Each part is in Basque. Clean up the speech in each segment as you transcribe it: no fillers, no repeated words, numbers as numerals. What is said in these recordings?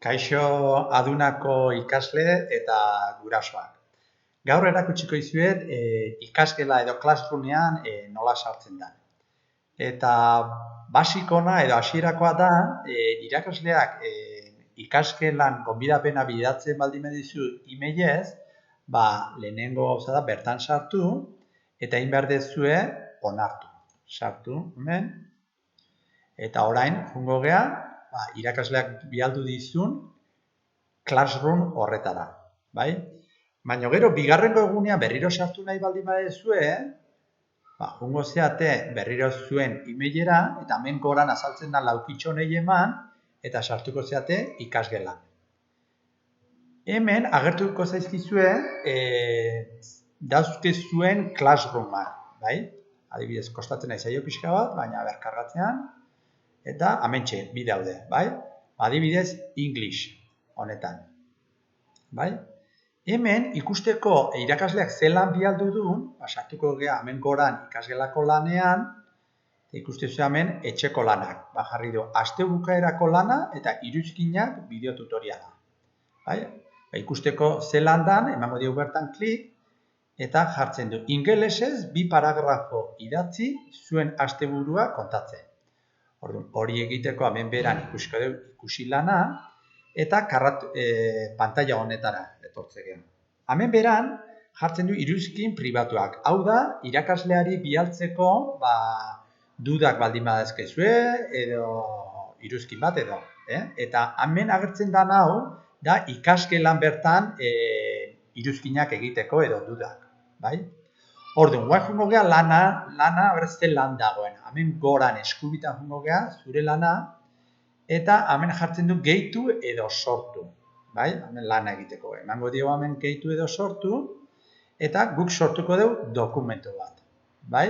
Kaixo adunako ikasle eta gurasoak. Gaur erakutsiko dizuet ikasgela edo classroomean nola sartzen da. Eta basikona edo hasierakoa da irakasleak ikasgelan gonbidapena bidaltzen baldin badizu emailez, lehenengo gauza da bertan sartu eta egin behar duzue onartu. Sartu hemen. Eta orain joango gea irakasleak bidaldu dizun classroom horretara, bai? Baina gero bigarrengo egunean berriro sartu nahi baldin baduzue, joango zeate berriro zuen emailera eta hemen goran azaltzen da laukitxo nahi eman eta sartuko zeate ikasgelan. Hemen agertuko zaizkizue dauzkezuen classroomak, bai? Adibidez, kostatzen nahi zaio pixka bat, baina berkargatzean eta hementxe bi daude, bai? Adibidez, English honetan, bai? Hemen ikusteko irakasleak zelan bidaldu duen, sartuko gea hemen goran ikasgelako lanean, ikustezu hemen etxeko lanak. Jarri du aste bukaerako lana eta iruzkinak bideo tutoriala, bai? Ikusteko zelan dan, emango diogu bertan klik, eta jartzen du ingelesez 2 paragrafo idatzi zuen asteburua kontatzen. Hori egiteko hemen beran ikusiko dugu ikusi lana eta pantalla honetara etortzea. Hemen beran jartzen du iruzkin pribatuak. Hau da, irakasleari bidaltzeko dudak baldin badazkezue edo iruzkin bat edo. Eta hemen agertzen den hau da ikasgelan bertan iruzkinak egiteko edo dudak, bai? Orduan, guai jungo gea lana berezte lan dagoen. Hemen goran eskubitan jungo gea, zure lana, eta hemen jartzen du gehitu edo sortu, bai? Hemen lana egiteko. Emango dio hemen gehitu edo sortu, eta guk sortuko dugu dokumentu bat, bai?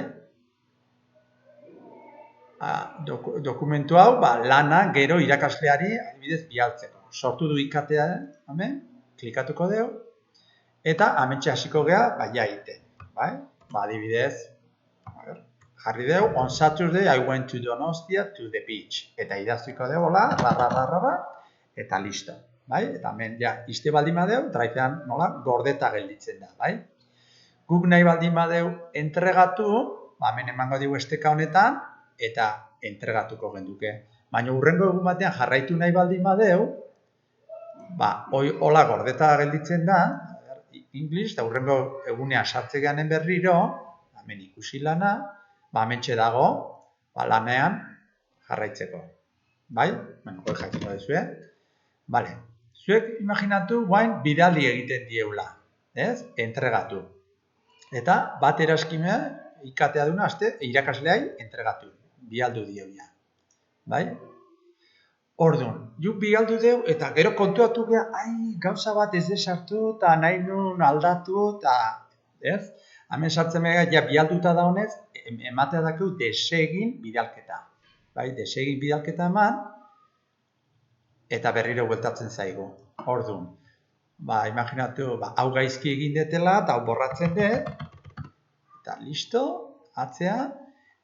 Dokumentu hau, lana gero irakasleari adibidez bidaltzeko. Sortu du ikatea, hemen, klikatuko dugu, eta hementxe hasiko gea, ja egiten, bai? Adibidez, jarri dugu, on Saturday I went to Donostia to the beach. Eta idaztuko dugu, eta listo, bai? Eta hemen, izte baldin badeu, drivean nola gordeta gelditzen da, bai? Guk nahi baldin badeu entregatu, hemen emango dugu esteka honetan, eta entregatuko genduke. Baina hurrengo egun batean jarraitu nahi baldin badeu, hola gordeta gelditzen da, English, eta hurrengo egunean sartzeganen berriro, hemen ikusi lana, hementxe dago, lanean jarraitzeko. Bai? Hori jakiko duzue. Bale. Zuek imaginatu guain bidali egiten dieula. Ez? Entregatu. Eta bat eraskime ikatea duna irakasleai entregatu. Bialdu dioia. Bai? Orduan, juk bialdu deu eta gero kontuatu gea, gauza bat ez desartu eta nahi nun aldatu eta, ez? Hemen sartzen mega, bialduta da honez, ematea dakeu desegin bidalketa. Bai, desegin bidalketa eman, eta berriro bueltatzen zaigu. Orduan, imaginatu, hau gaizki egin detela, eta hau borratzen dut, eta listo, atzea,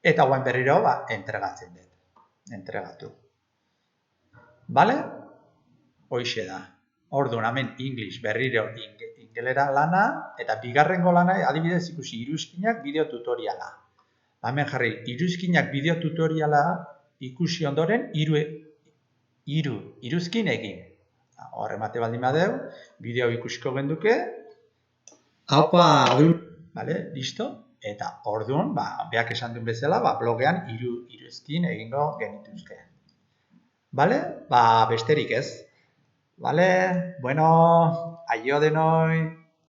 eta guain berriro, entregatzen dut. Entregatu. Bale? Hoixe da. Orduan, hemen English berriro ingelera lana, eta bigarrengo lana, adibidez ikusi, iruzkinak bideo tutoriala. Hemen jarri, iruzkinak bideo tutoriala ikusi ondoren, iruzkin egin. Horremate baldin badeu, bideo ikusiko genduke. Haupa, bale, listo? Eta orduan, beak esan duen bezala, blogean iruzkin egingo genituzke. Bale? Besterik ez. Bale? Bueno, aio denoi.